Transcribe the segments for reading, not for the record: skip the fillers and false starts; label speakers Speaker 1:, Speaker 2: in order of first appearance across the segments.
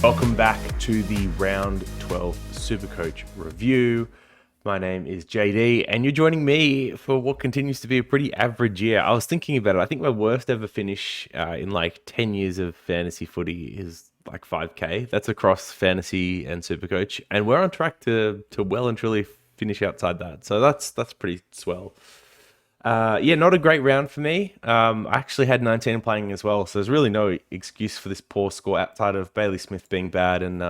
Speaker 1: Welcome back to the Round 12 SuperCoach review. My name is JD, and you're joining me for what continues to be a pretty average year. I was thinking about it. I think my worst ever finish in like 10 years of fantasy footy is like 5K. That's across fantasy and SuperCoach, and we're on track to well and truly finish outside that. So that's pretty swell. Yeah, not a great round for me. I actually had 19 playing as well, so there's really no excuse for this poor score outside of Bailey Smith being bad and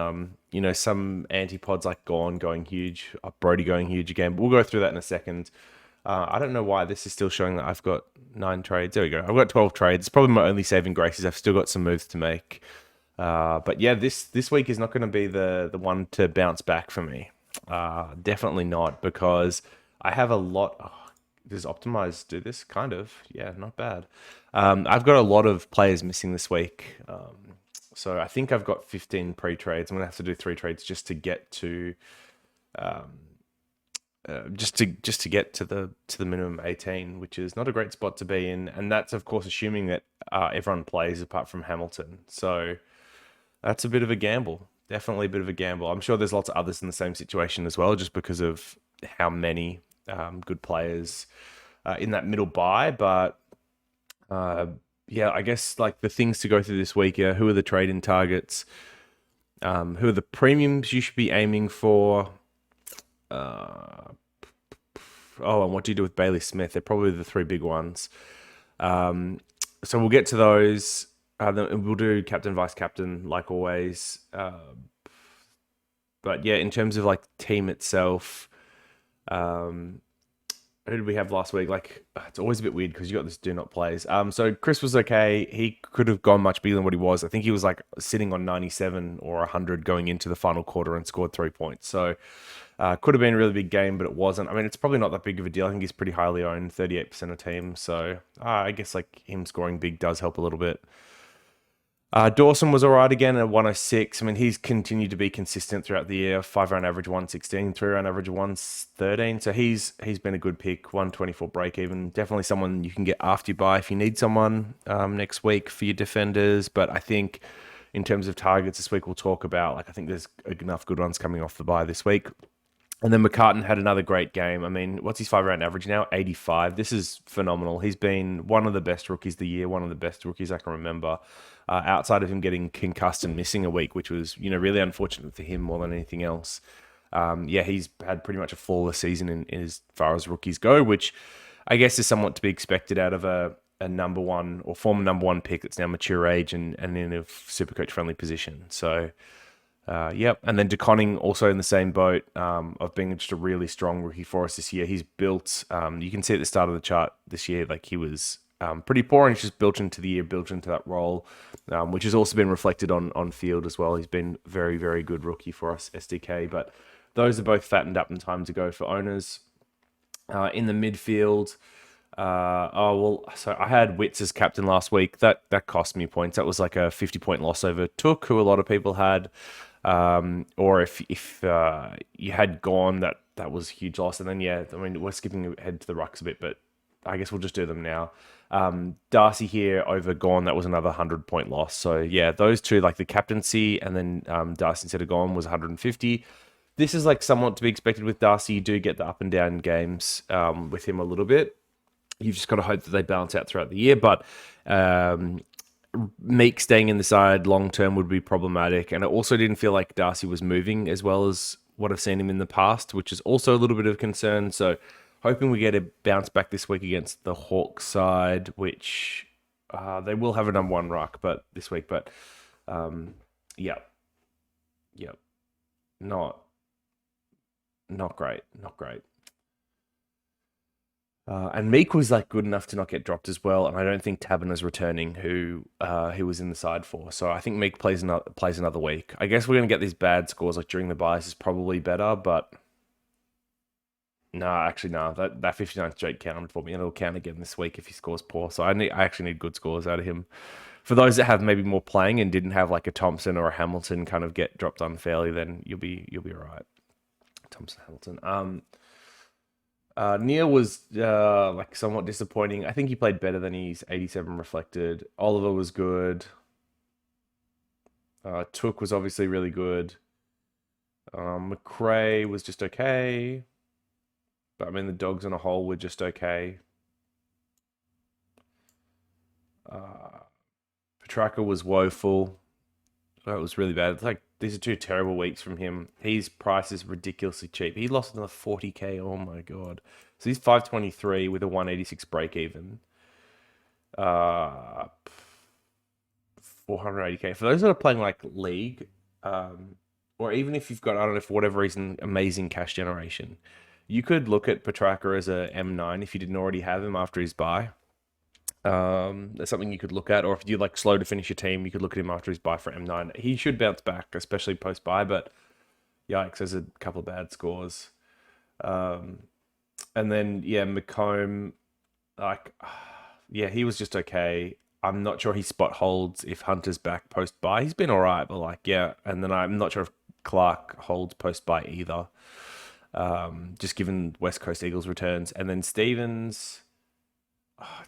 Speaker 1: some antipods like Gorn going huge, Brody going huge again. But we'll go through that in a second. I don't know why this is still showing that I've got 9 trades. There we go. I've got 12 trades. It's probably my only saving grace is I've still got some moves to make. But yeah, this week is not going to be the one to bounce back for me. Definitely not, because I have a lot. Does Optimize do this? Kind of. Yeah, not bad. I've got a lot of players missing this week. So I think I've got 15 pre-trades. I'm going to have to do 3 trades just to get to just to get to the minimum 18, which is not a great spot to be in. And that's, of course, assuming that everyone plays apart from Hamilton. So that's a bit of a gamble. Definitely a bit of a gamble. I'm sure there's lots of others in the same situation as well, just because of how many good players in that middle buy. But yeah, I guess like the things to go through this week are: who are the trade-in targets? Who are the premiums you should be aiming for? And what do you do with Bailey Smith? They're probably the 3 big ones. So we'll get to those. Then we'll do captain, vice captain, like always. But yeah, in terms of like team itself, who did we have last week? Like, it's always a bit weird because you got this do not plays. So Chris was okay. He could have gone much bigger than what he was. I think he was like sitting on 97 or 100 going into the final quarter and scored 3 points. So could have been a really big game, but it wasn't. I mean, it's probably not that big of a deal. I think he's pretty highly owned, 38% of team. So I guess like him scoring big does help a little bit. Dawson was all right again at 106. I mean, he's continued to be consistent throughout the year. 5-round average 116, 3-round average 113. So he's been a good pick. 124 break even. Definitely someone you can get after you buy if you need someone next week for your defenders. But I think in terms of targets this week, we'll talk about, like, I think there's enough good ones coming off the buy this week. And then McCartan had another great game. I mean, what's his 5-round average now? 85. This is phenomenal. He's been one of the best rookies of the year, one of the best rookies I can remember. Outside of him getting concussed and missing a week, which was, really unfortunate for him more than anything else. Yeah, he's had pretty much a flawless season in as far as rookies go, which I guess is somewhat to be expected out of a number one or former number one pick that's now mature age and in a SuperCoach friendly position. So, yep. And then DeConning also in the same boat of being just a really strong rookie for us this year. He's built, you can see at the start of the chart this year, like he was pretty poor, and he's just built into the year, built into that role, which has also been reflected on field as well. He's been very, very good rookie for us, SDK. But those are both fattened up and time to go for owners. In the midfield, so I had Witts as captain last week. That cost me points. That was like a 50-point loss over Took, who a lot of people had. Or if you had Gone, that was a huge loss. And then, yeah, I mean, we're skipping ahead to the rucks a bit, but I guess we'll just do them now. Darcy here over Gone, that was another 100-point loss. So yeah, those two, like the captaincy and then Darcy instead of Gone was 150. This is like somewhat to be expected with Darcy. You do get the up and down games with him a little bit. You've just got to hope that they balance out throughout the year. But Meek staying in the side long term would be problematic. And it also didn't feel like Darcy was moving as well as what I've seen him in the past, which is also a little bit of concern. So hoping we get a bounce back this week against the Hawks side, which they will have a number one ruck this week. But yeah, not great. And Meek was like good enough to not get dropped as well, and I don't think Taberner's returning, who he was in the side for. So I think Meek plays another week. I guess we're gonna get these bad scores like during the buys is probably better, but no, actually no. That 59 straight counted for me, and it'll count again this week if he scores poor. So I actually need good scores out of him. For those that have maybe more playing and didn't have like a Thompson or a Hamilton kind of get dropped unfairly, then you'll be all right. Thompson, Hamilton. Neil was like somewhat disappointing. I think he played better than his 87 reflected. Oliver was good. Took was obviously really good. McRae was just okay. But I mean, the Dogs on a whole were just okay. Petrarca was woeful. That was really bad. It's like these are two terrible weeks from him. His price is ridiculously cheap. He lost another 40k. Oh my god. So he's 523 with a 186 break even. 480k. For those that are playing like League, or even if you've got, I don't know, for whatever reason, amazing cash generation, you could look at Petrarca as a M9 if you didn't already have him after his bye. That's something you could look at, or if you like slow to finish your team, you could look at him after his bye for M9. He should bounce back, especially post bye, but yikes, there's a couple of bad scores. And then yeah, McComb, like yeah, he was just okay. I'm not sure he spot holds if Hunter's back post bye. He's been all right, but like yeah, and then I'm not sure if Clark holds post bye either. Just given West Coast Eagles returns, and then Stevens.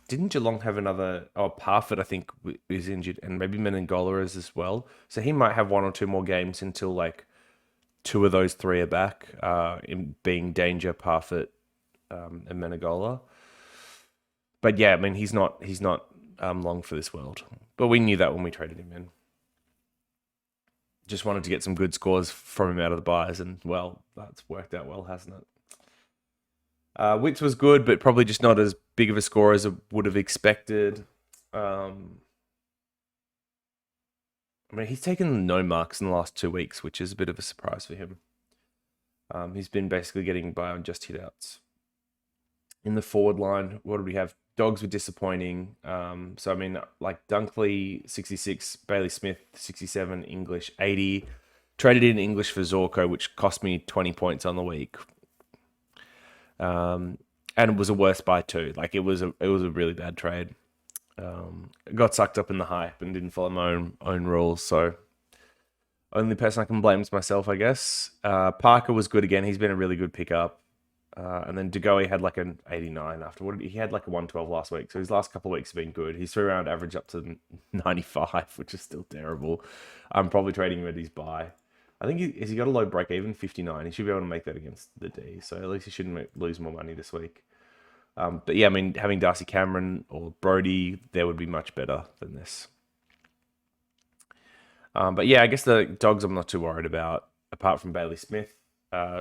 Speaker 1: Didn't Geelong have another? Oh, Parfitt, I think, is injured, and maybe Menengola is as well. So he might have one or two more games until like two of those three are back, in being Danger, Parfitt, and Menengola. But yeah, I mean, he's not long for this world. But we knew that when we traded him in. Just wanted to get some good scores from him out of the buys, and well, that's worked out well, hasn't it? Wicks was good, but probably just not as big of a score as I would have expected. I mean, he's taken no marks in the last 2 weeks, which is a bit of a surprise for him. He's been basically getting by on just hit outs. In the forward line, what do we have? Dogs were disappointing. So, I mean, like Dunkley, 66, Bailey Smith, 67, English, 80. Traded in English for Zorko, which cost me 20 points on the week. And it was a worse buy too. Like it was a really bad trade. Got sucked up in the hype and didn't follow my own rules. So only person I can blame is myself, I guess. Parker was good again. He's been a really good pickup. And then Degoe had like an 89 afterward. He had like a 112 last week. So his last couple of weeks have been good. He's 3-round average up to 95, which is still terrible. I'm probably trading him at his buy. I think has he got a low break even 59? He should be able to make that against the D. So at least he shouldn't lose more money this week. But yeah, I mean, having Darcy Cameron or Brody, there would be much better than this. But yeah, I guess the Dogs I'm not too worried about, apart from Bailey Smith,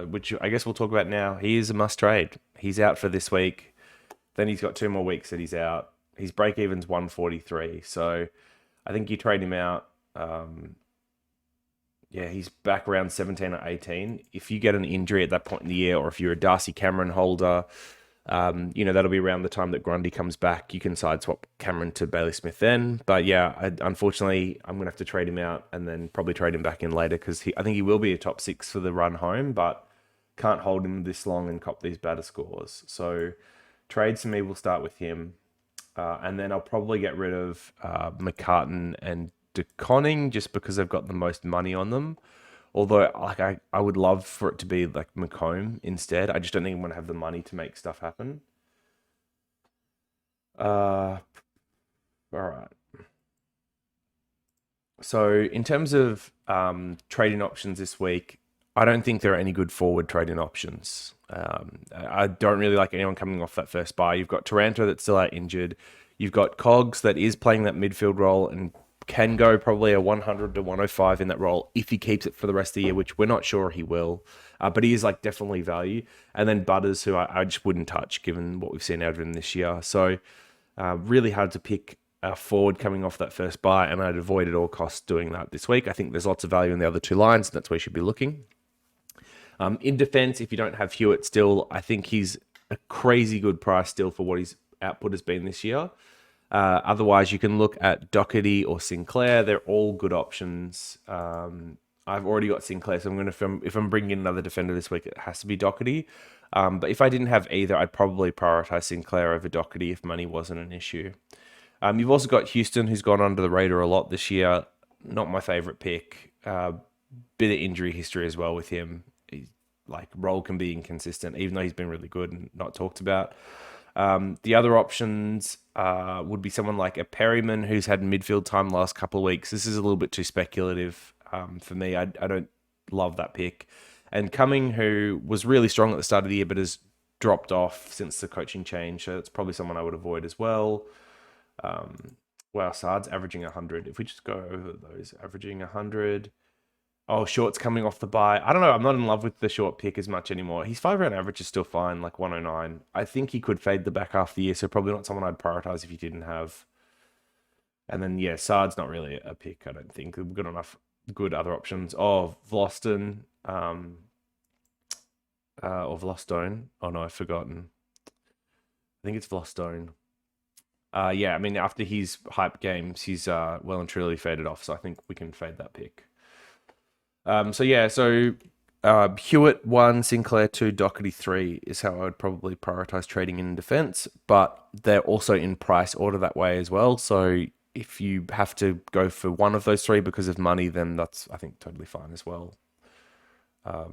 Speaker 1: which I guess we'll talk about now. He is a must trade. He's out for this week. Then he's got 2 more weeks that he's out. His break even's 143. So I think you trade him out. Yeah, he's back around 17 or 18. If you get an injury at that point in the year, or if you're a Darcy Cameron holder, that'll be around the time that Grundy comes back. You can side swap Cameron to Bailey Smith then. But yeah, unfortunately, I'm going to have to trade him out and then probably trade him back in later because I think he will be a top 6 for the run home, but can't hold him this long and cop these better scores. So trades for me will start with him. And then I'll probably get rid of McCartan and DeConning just because they've got the most money on them. Although, like, I would love for it to be like McComb instead. I just don't think I'm going to have the money to make stuff happen. All right. So in terms of trading options this week, I don't think there are any good forward trading options. I don't really like anyone coming off that first bye. You've got Taranto that's still out injured. You've got Cogs that is playing that midfield role and can go probably a 100 to 105 in that role if he keeps it for the rest of the year, which we're not sure he will. But he is like definitely value. And then Butters, who I just wouldn't touch given what we've seen out of him this year. So really hard to pick a forward coming off that first bye, and I'd avoid at all costs doing that this week. I think there's lots of value in the other two lines, and that's where you should be looking. In defense, if you don't have Hewitt still, I think he's a crazy good price still for what his output has been this year. Otherwise, you can look at Doherty or Sinclair. They're all good options. I've already got Sinclair, so if I'm bringing in another defender this week, it has to be Doherty. But if I didn't have either, I'd probably prioritize Sinclair over Doherty if money wasn't an issue. You've also got Houston, who's gone under the radar a lot this year. Not my favorite pick. Bit of injury history as well with him. Role can be inconsistent, even though he's been really good and not talked about. The other options would be someone like a Perryman who's had midfield time the last couple of weeks. This is a little bit too speculative for me. I don't love that pick. And Cumming, who was really strong at the start of the year but has dropped off since the coaching change, so it's probably someone I would avoid as well. Wow, Sard's averaging 100. If we just go over those, averaging 100. Oh, Short's coming off the bye. I don't know. I'm not in love with the Short pick as much anymore. His 5 round average is still fine, like 109. I think he could fade the back half of the year, so probably not someone I'd prioritize if you didn't have. And then, yeah, Sard's not really a pick, I don't think. We've got enough good other options. Oh, Vloston, or Vlostone. Oh, no, I've forgotten. I think it's Vlostone. Yeah, I mean, after his hype games, he's well and truly faded off, so I think we can fade that pick. Hewitt 1, Sinclair 2, Doherty 3 is how I would probably prioritize trading in defense, but they're also in price order that way as well. So if you have to go for one of those three because of money, then that's, I think, totally fine as well. All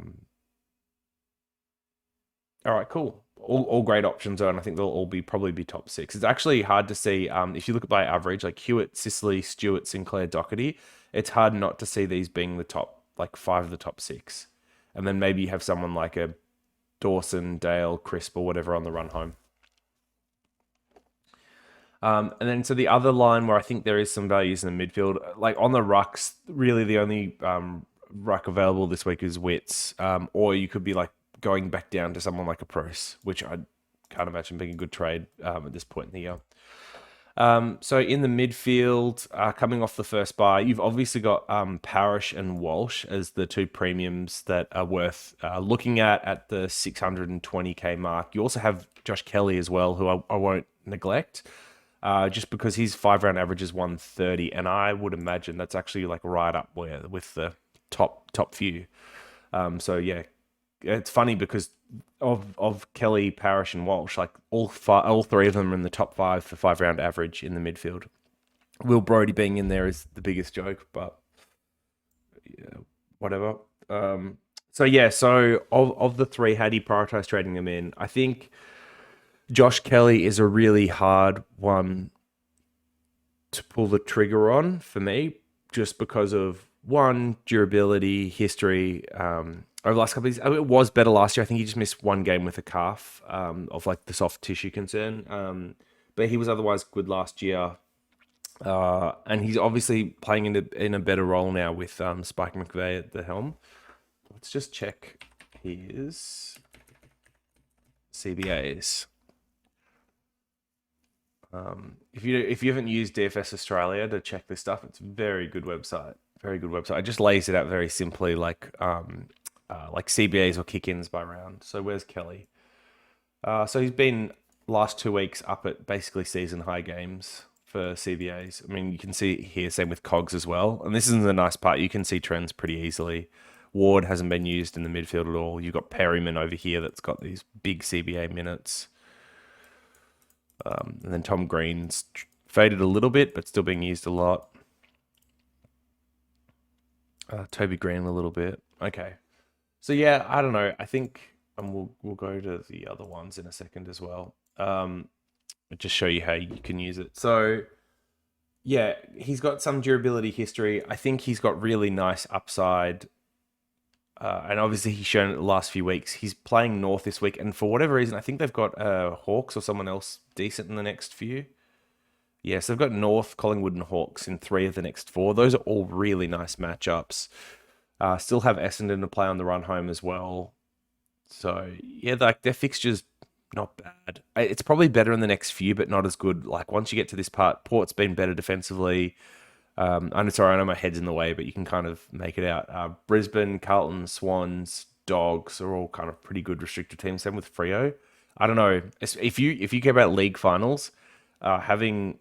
Speaker 1: right, cool. All great options are, and I think they'll all probably be top 6. It's actually hard to see if you look at by average, like Hewitt, Sicily, Stewart, Sinclair, Doherty. It's hard not to see these being the top, like 5 of the top 6. And then maybe you have someone like a Dawson, Dale, Crisp, or whatever on the run home. And then so the other line where I think there is some values in the midfield, like on the rucks, really the only ruck available this week is Wits. Or you could be like going back down to someone like a Bruce, which I can't imagine being a good trade at this point in the year. So in the midfield, coming off the first bye, you've obviously got Parish and Walsh as the two premiums that are worth looking at the 620k mark. You also have Josh Kelly as well, who I won't neglect, just because his 5 round average is 130, and I would imagine that's actually like right up with the top few. So yeah, it's funny because of Kelly, Parish, and Walsh, like all 3 of them are in the top 5 for 5 round average in the midfield. Will Brodie being in there is the biggest joke, but yeah, whatever. So of the 3, how do you prioritize trading them in? I think Josh Kelly is a really hard one to pull the trigger on for me, just because of one, durability, history. Over the last couple of years, it was better last year. I think he just missed one game with a calf of like the soft tissue concern. But he was otherwise good last year. And he's obviously playing in a better role now with Spike McVeigh at the helm. Let's just check his CBAs. If you haven't used DFS Australia to check this stuff, it's a very good website. Very good website. It just lays it out very simply, like CBAs or kick-ins by round. So where's Kelly? So he's been last 2 weeks up at basically season high games for CBAs. I mean, you can see here, same with Cogs as well. And this isn't the nice part. You can see trends pretty easily. Ward hasn't been used in the midfield at all. You've got Perryman over here that's got these big CBA minutes. And then Tom Green's faded a little bit, but still being used a lot. Toby Green a little bit. Okay. So yeah, I don't know. I think, and we'll go to the other ones in a second as well. Just show you how you can use it. So yeah, he's got some durability history. I think he's got really nice upside. And obviously he's shown it the last few weeks. He's playing North this week, and for whatever reason, I think they've got Hawks or someone else decent in the next few. Yes, they've got North, Collingwood, and Hawks in 3 of the next 4. Those are all really nice matchups. Still have Essendon to play on the run home as well. So yeah, like their fixture's not bad. It's probably better in the next few, but not as good. Like once you get to this part, Port's been better defensively. I'm sorry, I know my head's in the way, but you can kind of make it out. Brisbane, Carlton, Swans, Dogs are all kind of pretty good restricted teams. Same with Freo. I don't know if you care about league finals, having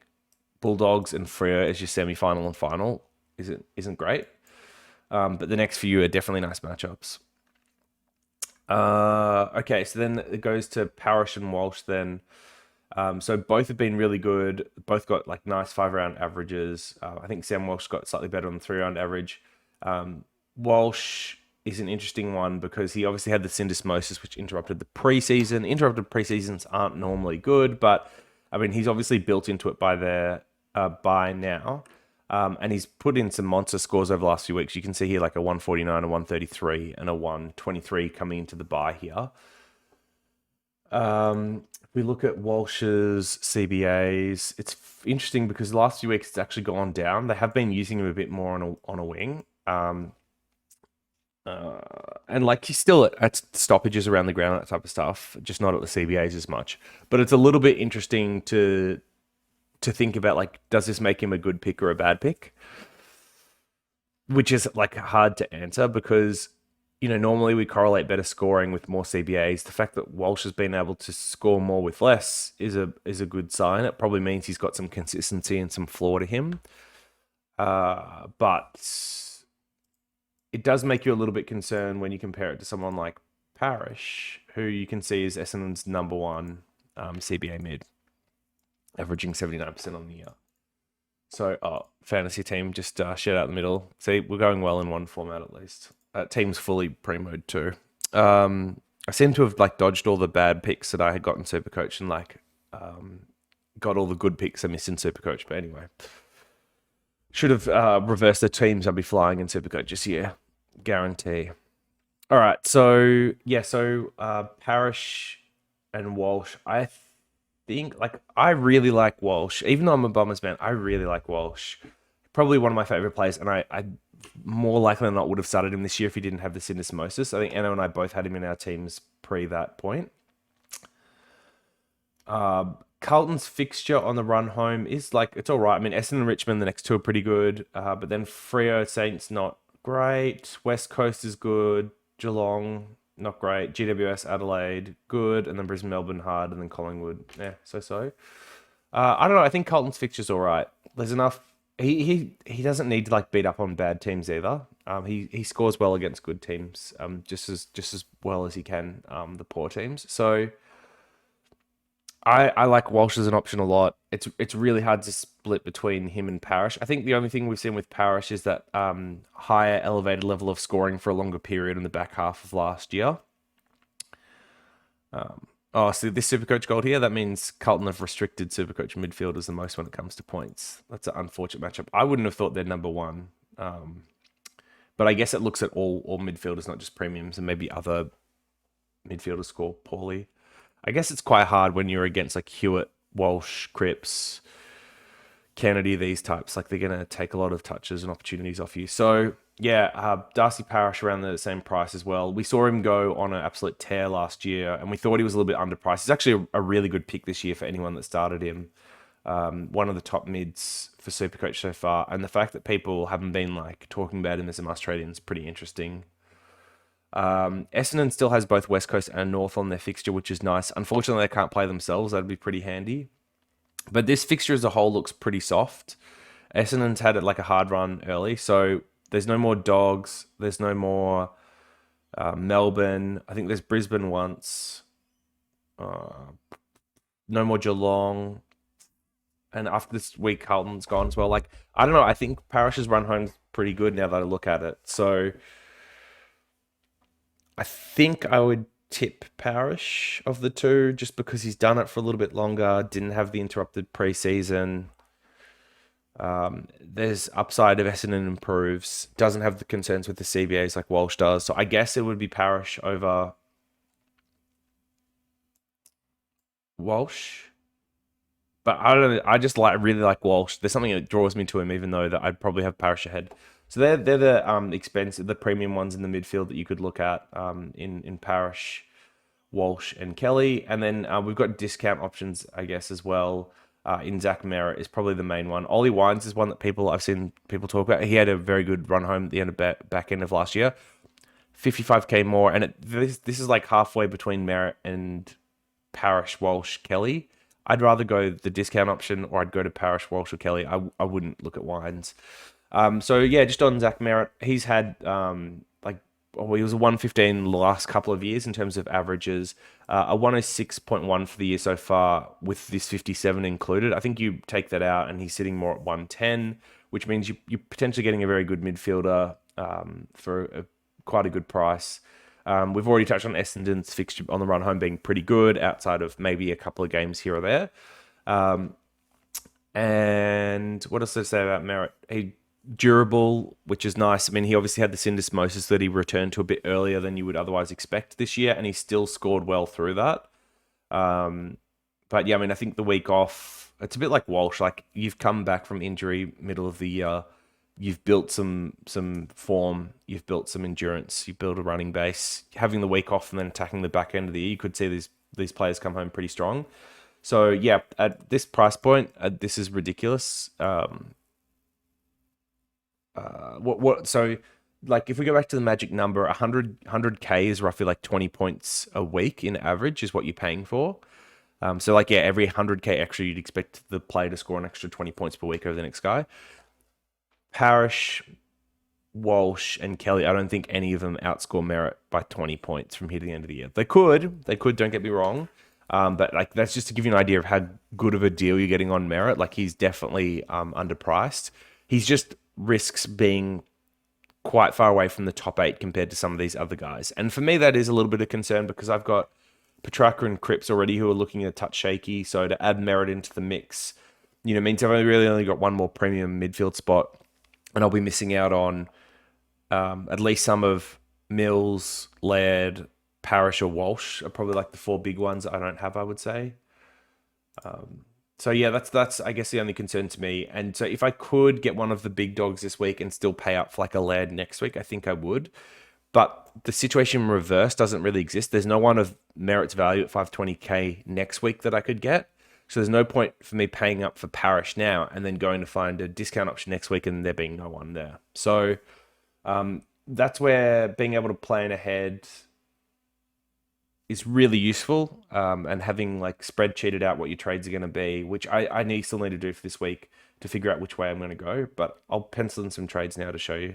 Speaker 1: Bulldogs and Freo as your semi-final and final isn't great. But the next few are definitely nice matchups. Okay, so then it goes to Parish and Walsh then. So both have been really good. Both got like nice 5 round averages. I think Sam Walsh got slightly better on the 3 round average. Walsh is an interesting one because he obviously had the syndesmosis, which interrupted the preseason. Interrupted preseasons aren't normally good, but I mean, he's obviously built into it by now. And he's put in some monster scores over the last few weeks. You can see here like a 149, a 133, and a 123 coming into the bye here. If we look at Walsh's CBAs, it's interesting because the last few weeks it's actually gone down. They have been using him a bit more on a wing. And like he's still at stoppages around the ground, that type of stuff, just not at the CBAs as much. But it's a little bit interesting to think about, like, does this make him a good pick or a bad pick? Which is like hard to answer because, you know, normally we correlate better scoring with more CBAs. The fact that Walsh has been able to score more with less is a good sign. It probably means he's got some consistency and some floor to him. But it does make you a little bit concerned when you compare it to someone like Parrish, who you can see is Essendon's #1 CBA mid, averaging 79% on the year. So, fantasy team, just shout out the middle. See, we're going well in one format at least. Team's fully pre-mode too. I seem to have like dodged all the bad picks that I had got in SuperCoach and like got all the good picks I missed in SuperCoach. But anyway, should have reversed the teams I'll be flying in SuperCoach this year. Guarantee. All right, so yeah, Parrish and Walsh. I think like I really like Walsh, even though I'm a Bombers man. I really like Walsh. Probably one of my favorite players, and I more likely than not would have started him this year if he didn't have the syndesmosis. I think Anna and I both had him in our teams pre that point. Carlton's fixture on the run home is like, it's all right. I mean, Essendon and Richmond, the next two are pretty good. But then Freo, Saints, not great. West Coast is good. Geelong, not great. GWS, Adelaide, good. And then Brisbane, Melbourne, hard. And then Collingwood, so. I don't know. I think Carlton's fixture's all right. There's enough. He doesn't need to like beat up on bad teams either. He scores well against good teams, just as well as he can, the poor teams. So I like Walsh as an option a lot. It's really hard to split between him and Parrish. I think the only thing we've seen with Parrish is that higher elevated level of scoring for a longer period in the back half of last year. So this SuperCoach gold here, that means Carlton have restricted SuperCoach midfielders the most when it comes to points. That's an unfortunate matchup. I wouldn't have thought they're #1. But I guess it looks at all midfielders, not just premiums, and maybe other midfielders score poorly. I guess it's quite hard when you're against like Hewitt, Walsh, Cripps, Kennedy, these types. Like they're going to take a lot of touches and opportunities off you. So yeah, Darcy Parish around the same price as well. We saw him go on an absolute tear last year, and we thought he was a little bit underpriced. He's actually a really good pick this year for anyone that started him. One of the top mids for SuperCoach so far, and the fact that people haven't been like talking about him as a must trade in is pretty interesting. Essendon still has both West Coast and North on their fixture, which is nice. Unfortunately, they can't play themselves. That'd be pretty handy. But this fixture as a whole looks pretty soft. Essendon's had it like a hard run early, so there's no more Dogs. There's no more Melbourne. I think there's Brisbane once. No more Geelong. And after this week, Carlton's gone as well. Like, I don't know. I think Parrish's run home's pretty good now that I look at it. So I think I would tip Parrish of the two just because he's done it for a little bit longer, didn't have the interrupted preseason. There's upside if Essendon improves, doesn't have the concerns with the CBAs like Walsh does. So I guess it would be Parrish over Walsh. But I don't know. I just really like Walsh. There's something that draws me to him, even though that I'd probably have Parrish ahead. So they're the expensive, the premium ones in the midfield that you could look at in Parrish, Walsh, and Kelly. And then we've got discount options, I guess, as well. In Zach Merritt is probably the main one. Ollie Wines is one that I've seen people talk about. He had a very good run home at the end of back end of last year. 55k more, and this is like halfway between Merritt and Parrish, Walsh, Kelly. I'd rather go the discount option, or I'd go to Parrish, Walsh, or Kelly. I wouldn't look at Wines. So yeah, just on Zach Merritt, he's had he was a 115 the last couple of years in terms of averages, a 106.1 for the year so far with this 57 included. I think you take that out and he's sitting more at 110, which means you're potentially getting a very good midfielder for quite a good price. We've already touched on Essendon's fixture on the run home being pretty good, outside of maybe a couple of games here or there. And what else did I say about Merritt? He durable, which is nice. I mean, he obviously had the syndesmosis that he returned to a bit earlier than you would otherwise expect this year, and he still scored well through that. But yeah, I mean, I think the week off, it's a bit like Walsh. Like, you've come back from injury middle of the year, you've built some form, you've built some endurance, you've built a running base. Having the week off and then attacking the back end of the year, you could see these players come home pretty strong. So yeah, at this price point, this is ridiculous. So like, if we go back to the magic number, 100K is roughly like 20 points a week in average is what you're paying for. So like, yeah, every 100K extra, you'd expect the player to score an extra 20 points per week over the next guy. Parish, Walsh, and Kelly, I don't think any of them outscore Merritt by 20 points from here to the end of the year. They could, don't get me wrong. But like, that's just to give you an idea of how good of a deal you're getting on Merritt. Like, he's definitely underpriced. He's just risks being quite far away from the top 8 compared to some of these other guys. And for me, that is a little bit of concern, because I've got Petrarca and Cripps already who are looking a touch shaky. So to add Merritt into the mix, means I've really only got one more premium midfield spot, and I'll be missing out on at least some of Mills, Laird, Parish, or Walsh are probably like the 4 big ones I don't have, I would say. So yeah, that's I guess the only concern to me. And so if I could get one of the big dogs this week and still pay up for like a Laird next week, I think I would. But the situation in reverse doesn't really exist. There's no one of Merritt's value at 520K next week that I could get. So there's no point for me paying up for Parish now and then going to find a discount option next week and there being no one there. So that's where being able to plan ahead is really useful, and having like spreadsheeted out what your trades are going to be, which I still need to do for this week to figure out which way I'm going to go. But I'll pencil in some trades now to show you,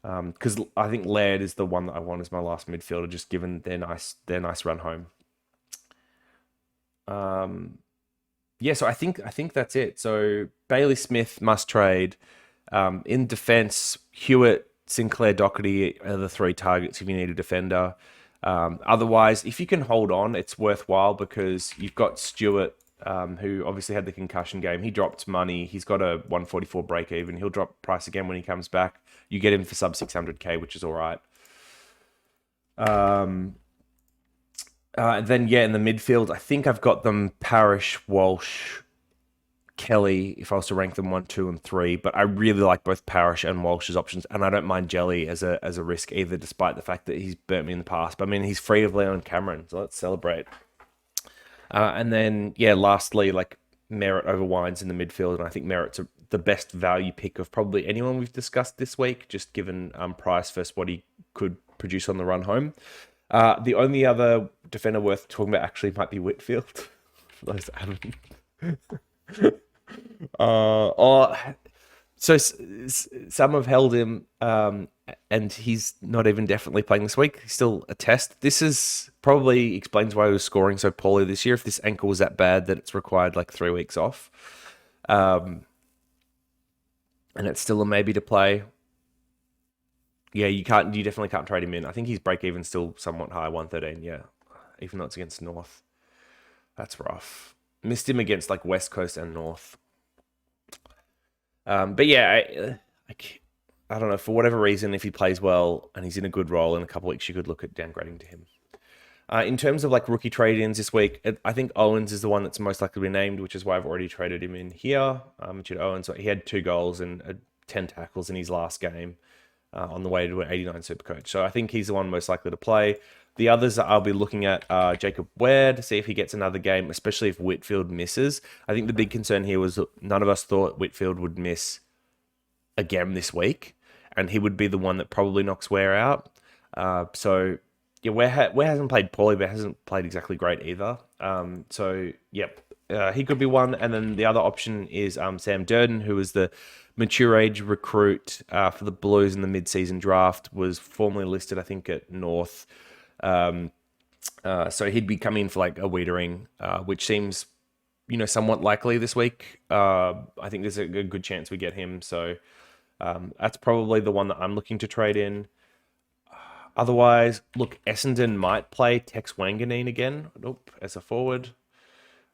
Speaker 1: because I think Laird is the one that I want as my last midfielder, just given their nice run home. Yeah, so I think that's it. So Bailey Smith must trade. In defense, Hewitt, Sinclair, Doherty are the 3 targets if you need a defender. Otherwise, if you can hold on, it's worthwhile, because you've got Stewart, who obviously had the concussion game. He dropped money. He's got a 144 break even. He'll drop price again when he comes back. You get him for sub 600K, which is all right. Then yeah, in the midfield, I think I've got them Parish, Walsh, Kelly, if I was to rank them 1, 2, and 3. But I really like both Parish and Walsh's options, and I don't mind Jelly as a risk either, despite the fact that he's burnt me in the past. But I mean, he's free of Leon Cameron, so let's celebrate. And then yeah, lastly, like Merritt over Wines in the midfield, and I think Merritt's the best value pick of probably anyone we've discussed this week, just given price versus what he could produce on the run home. The only other defender worth talking about actually might be Whitfield, for those that haven't. So some have held him, and he's not even definitely playing this week. He's still a test. This is probably explains why he was scoring so poorly this year. If this ankle was that bad that it's required like 3 weeks off, and it's still a maybe to play. Yeah, you definitely can't trade him in. I think his break even still somewhat high, 113. Yeah, even though it's against North, that's rough. Missed him against like West Coast and North. But yeah, I don't know, for whatever reason, if he plays well and he's in a good role in a couple of weeks, you could look at downgrading to him. In terms of like rookie trade-ins this week, I think Owens is the one that's most likely to be named, which is why I've already traded him in here. Richard Owens, he had 2 goals and 10 tackles in his last game on the way to an 89 SuperCoach. So I think he's the one most likely to play. The others that I'll be looking at are Jacob Ware to see if he gets another game, especially if Whitfield misses. I think the big concern here was that none of us thought Whitfield would miss again this week, and he would be the one that probably knocks Ware out. So yeah, Ware hasn't played poorly, but hasn't played exactly great either. So yep, he could be one. And then the other option is Sam Durden, who was the mature age recruit for the Blues in the mid-season draft, was formerly listed, I think, at North. So he'd be coming in for like a Wiedering, which seems, somewhat likely this week. I think there's a good chance we get him. So that's probably the one that I'm looking to trade in. Otherwise, look, Essendon might play Tex Wanganeen again. Nope, as a forward.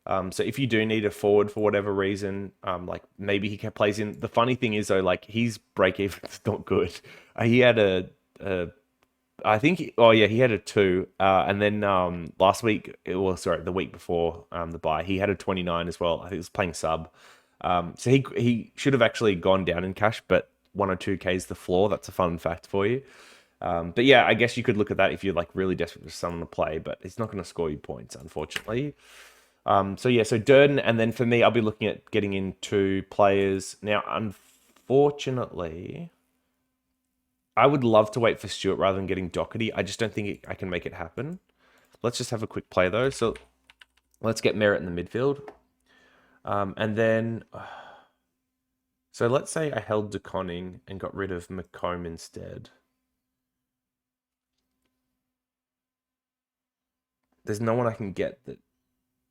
Speaker 1: So if you do need a forward for whatever reason, like maybe he plays in. The funny thing is though, like his break even's not good. He had a I think, oh yeah, he had a two, and then last week, well, sorry, the week before the bye, he had a 29 as well. I think he was playing sub, so he should have actually gone down in cash, but 102k is the floor. That's a fun fact for you. But yeah, I guess you could look at that if you're like really desperate for someone to play, but he's not going to score you points, unfortunately. So yeah, so Durden, and then for me, I'll be looking at getting into players now. Unfortunately, I would love to wait for Stewart rather than getting Doherty. I just don't think I can make it happen. Let's just have a quick play though. So let's get Merritt in the midfield. And then, so let's say I held De Koning and got rid of McComb instead. There's no one I can get that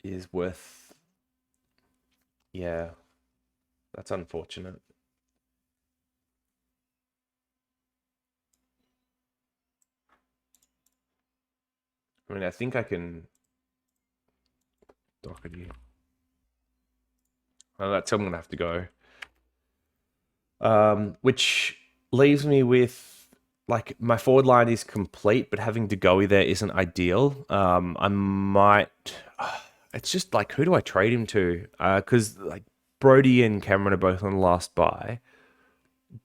Speaker 1: is worth... Yeah, that's unfortunate. I mean, I think I can... Doherty. Oh, that's how I'm going to have to go. Which leaves me with, like, my forward line is complete, but having Degoe there isn't ideal. I might... It's just, like, who do I trade him to? Because, like, Brody and Cameron are both on the last buy.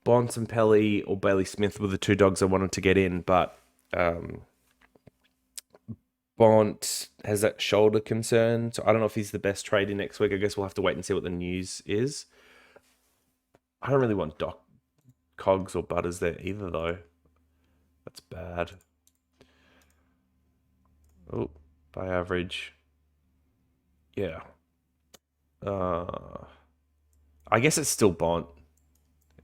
Speaker 1: Bontempelli or Bailey Smith were the two dogs I wanted to get in, but... Bont has that shoulder concern, so I don't know if he's the best trade in next week. I guess we'll have to wait and see what the news is. I don't really want Doc Cogs or Butters there either, though. That's bad. Oh, by average. Yeah. I guess it's still Bont.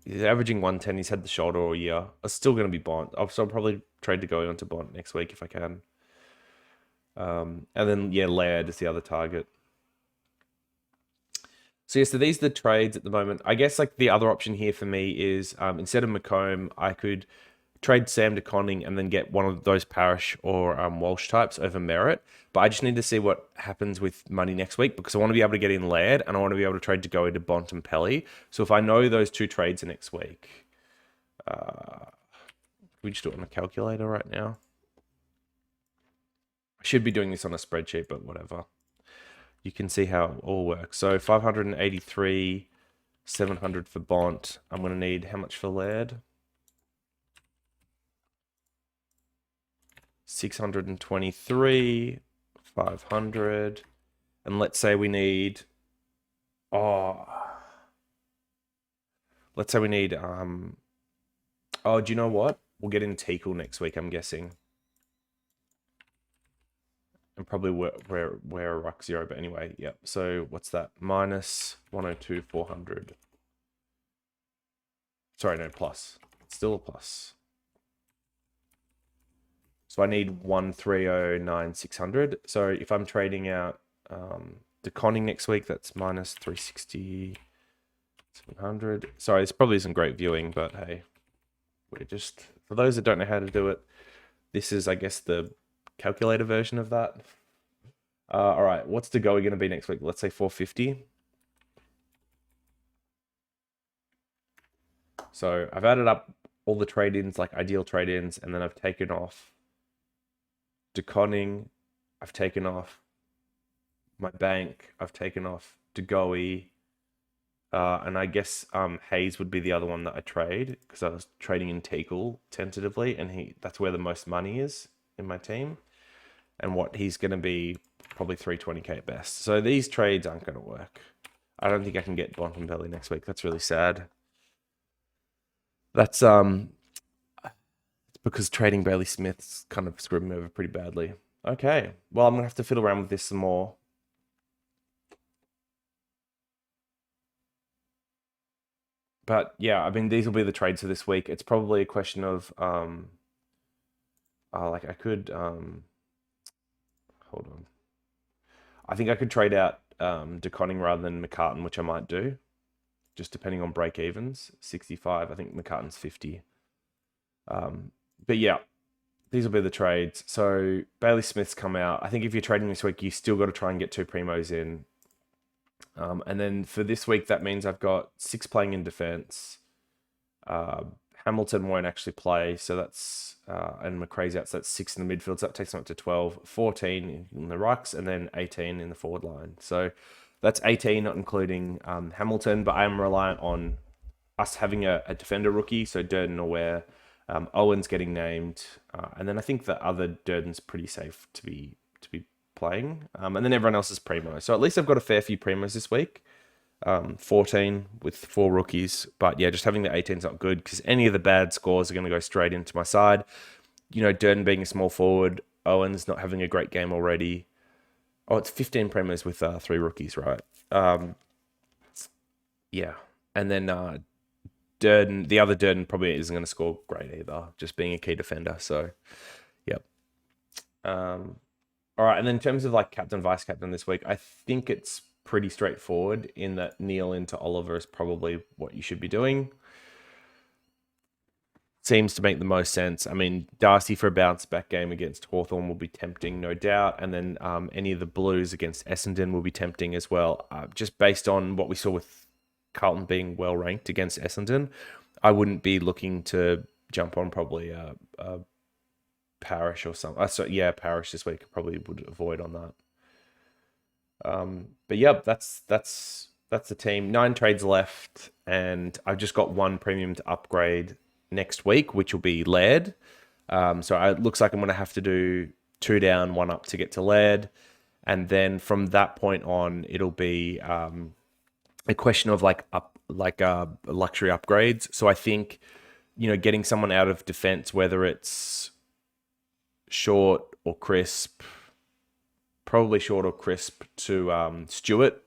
Speaker 1: He's averaging 110. He's had the shoulder all year. It's still going to be Bont. So I'll probably trade to go onto Bont next week if I can. And then, yeah, Laird is the other target. So, yeah, so these are the trades at the moment. I guess, like, the other option here for me is instead of McComb, I could trade Sam De Koning and then get one of those Parish or Walsh types over Merritt. But I just need to see what happens with money next week because I want to be able to get in Laird and I want to be able to trade to go into Bontempelli. So if I know those two trades are next week, we just do it on a calculator right now. I should be doing this on a spreadsheet, but whatever. You can see how it all works. So 583, 700 for Bont. I'm going to need how much for Laird? 623, 500. And let's say we need... let's say we need... do you know what? We'll get in Teakle next week, I'm guessing. And probably wear a ruck 0, but anyway, yep. So what's that? Minus 102, 400. Sorry, no, plus. It's still a plus. So I need 1309, 600. So if I'm trading out De Koning next week, that's minus 360, 700. Sorry, this probably isn't great viewing, but hey, we're just, for those that don't know how to do it, this is, I guess, the calculator version of that. All right, what's the going to be next week? Let's say 450. So I've added up all the trade-ins, like ideal trade-ins, and then I've taken off De Koning, I've taken off my bank, I've taken off Degoe, and I guess Hayes would be the other one that I trade because I was trading in Teakle tentatively, and that's where the most money is in my team, and what he's going to be probably 320k at best. So these trades aren't going to work. I don't think I can get Bontempelli next week. That's really sad. That's it's because trading Bailey Smith's kind of screwed me over pretty badly. Okay, well, I'm gonna have to fiddle around with this some more. But yeah, I mean, these will be the trades for this week. It's probably a question of like I could hold on. I think I could trade out De Koning rather than McCartan, which I might do, just depending on break evens. 65. I think McCartan's 50. But yeah, these will be the trades. So Bailey Smith's come out. I think if you're trading this week, you still got to try and get two primos in. And then for this week, that means I've got 6 playing in defense. Hamilton won't actually play, so that's and McRae's out, so that's 6 in the midfield, so that takes them up to 12, 14 in the rucks, and then 18 in the forward line. So that's 18, not including Hamilton, but I am reliant on us having a defender rookie, so Durden or Ware. Owen's getting named, and then I think the other Durden's pretty safe to be playing, and then everyone else is primo. So at least I've got a fair few primos this week. 14 with 4 rookies, but yeah, just having the 18 is not good because any of the bad scores are going to go straight into my side. You know, Durden being a small forward, Owen's not having a great game already. Oh, it's 15 primos with 3 rookies, right? Yeah, and then Durden, the other Durden probably isn't going to score great either, just being a key defender. So, yep. All right, and then in terms of like captain, vice captain this week, I think it's pretty straightforward in that Neil into Oliver is probably what you should be doing. Seems to make the most sense. I mean, Darcy for a bounce back game against Hawthorn will be tempting, no doubt. And then any of the Blues against Essendon will be tempting as well. Just based on what we saw with Carlton being well ranked against Essendon, I wouldn't be looking to jump on probably a Parish or something. Parish this week. I probably would avoid on that. But yep, that's the team. 9 trades left, and I've just got 1 premium to upgrade next week, which will be Laird. So it looks like I'm going to have to do 2 down, 1 up to get to Laird, and then from that point on, it'll be a question of luxury upgrades. So I think, you know, getting someone out of defense, whether it's short or crisp. Probably short or crisp to Stewart.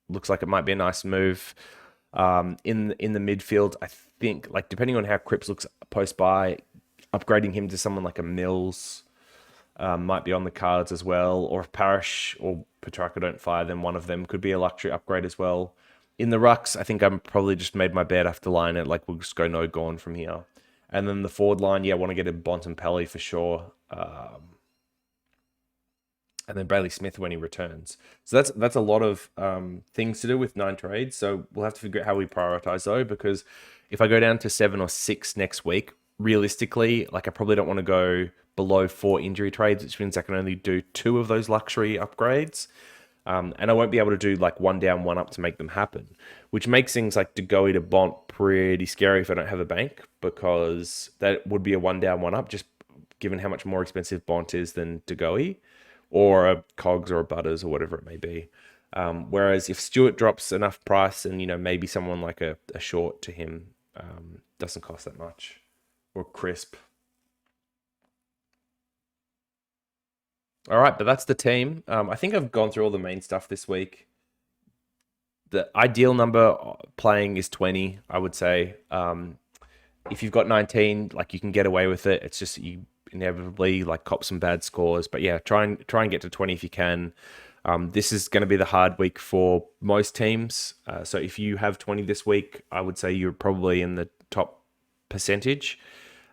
Speaker 1: Looks like it might be a nice move. In the midfield, I think, like depending on how Cripps looks post by, upgrading him to someone like a Mills might be on the cards as well. Or if Parish or Petrarca don't fire, then one of them could be a luxury upgrade as well. In the rucks, I think I'm probably just made my bed after line it. Like we'll just go no gone from here. And then the forward line, I want to get a Bontempelli for sure. And then Bailey Smith when he returns. So that's a lot of things to do with 9 trades. So we'll have to figure out how we prioritize though, because if I go down to 7 or 6 next week, realistically, like I probably don't want to go below 4 injury trades, which means I can only do 2 of those luxury upgrades. And I won't be able to do like 1 down, 1 up to make them happen, which makes things like Degoe to Bont pretty scary if I don't have a bank, because that would be a 1 down, 1 up, just given how much more expensive Bont is than Degoe, or a Cogs or a Butters or whatever it may be. Whereas if Stewart drops enough price and, you know, maybe someone like a short to him doesn't cost that much, or crisp. All right, but that's the team. I think I've gone through all the main stuff this week. The ideal number playing is 20, I would say. If you've got 19, like you can get away with it. It's just you inevitably like cop some bad scores. But yeah, try and get to 20 if you can. This is going to be the hard week for most teams. So if you have 20 this week, I would say you're probably in the top percentage.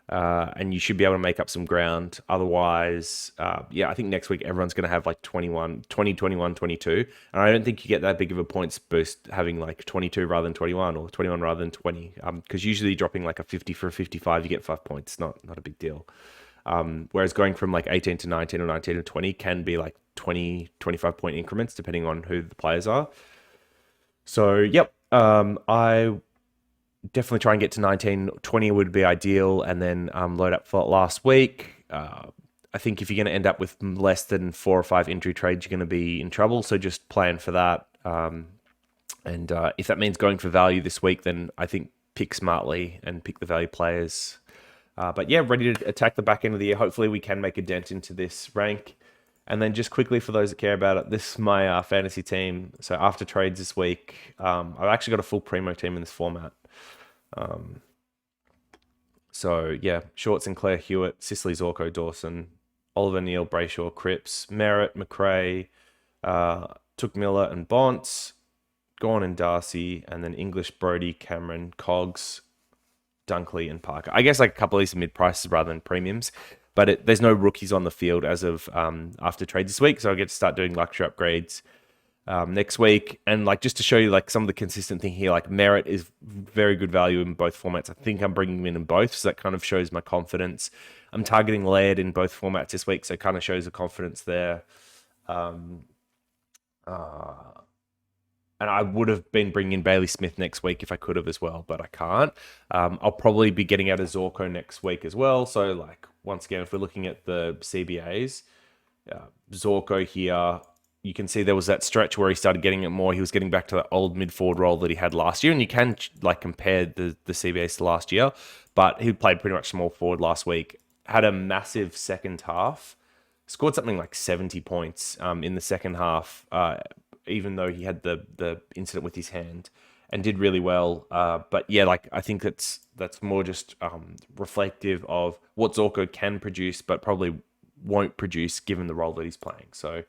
Speaker 1: And you should be able to make up some ground. Otherwise, I think next week everyone's going to have like 20, 21, 22. And I don't think you get that big of a points boost having like 22 rather than 21 or 21 rather than 20. Because usually dropping like a 50 for a 55, you get 5 points. Not a big deal. Whereas going from like 18 to 19 or 19 to 20 can be like 20, 25 point increments depending on who the players are. So, yep. I definitely try and get to 19. 20 would be ideal, and then load up for last week. I think if you're going to end up with less than 4 or 5 injury trades, you're going to be in trouble. So just plan for that. And if that means going for value this week, then I think pick smartly and pick the value players. But yeah, ready to attack the back end of the year. Hopefully we can make a dent into this rank. And then just quickly for those that care about it, this is my fantasy team. So after trades this week, I've actually got a full primo team in this format. So yeah, Short, Sinclair, Hewitt, Sicily, Zorko, Dawson, Oliver, Neal, Brayshaw, Cripps, Merritt, McRae, Took Miller and Bont, Gorn and Darcy, and then English, Brody, Cameron, Cogs, Dunkley, and Parker. I guess like a couple of these mid prices rather than premiums. but there's no rookies on the field as of after trade this week, so I get to start doing luxury upgrades next week. And like, just to show you like some of the consistent thing here, like Merritt is very good value in both formats. I think I'm bringing him in both, so that kind of shows my confidence. I'm targeting Laird in both formats this week, so it kind of shows the confidence there. And I would have been bringing in Bailey Smith next week if I could have as well, but I can't. I'll probably be getting out of Zorko next week as well. So like, once again, if we're looking at the CBAs, Zorko here, you can see there was that stretch where he started getting it more. He was getting back to that old mid-forward role that he had last year. And you can like compare the CBAs to last year, but he played pretty much small forward last week. Had a massive second half, scored something like 70 points in the second half, even though he had the incident with his hand, and did really well. But yeah, like, I think that's more just reflective of what Zorko can produce, but probably won't produce given the role that he's playing. So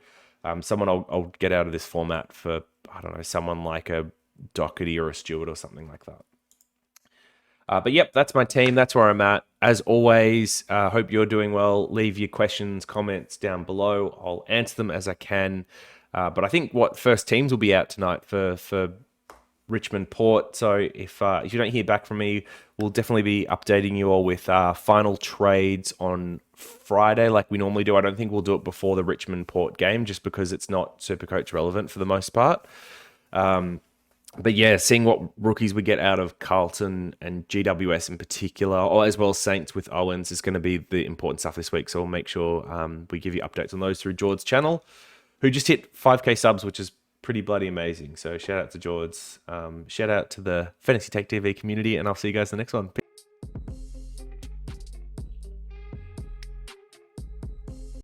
Speaker 1: someone I'll get out of this format for, I don't know, someone like a Doherty or a Stewart or something like that. But yep, that's my team. That's where I'm at. As always, hope you're doing well. Leave your questions, comments down below. I'll answer them as I can. But I think first teams will be out tonight for Richmond Port. So if you don't hear back from me, we'll definitely be updating you all with final trades on Friday like we normally do. I don't think we'll do it before the Richmond Port game just because it's not SuperCoach relevant for the most part. But yeah, seeing what rookies we get out of Carlton and GWS in particular, or as well as Saints with Owens, is going to be the important stuff this week. So we'll make sure we give you updates on those through George's channel, who just hit 5K subs, which is pretty bloody amazing. So shout out to George. Shout out to the Fantasy Take TV community, and I'll see you guys in the next one.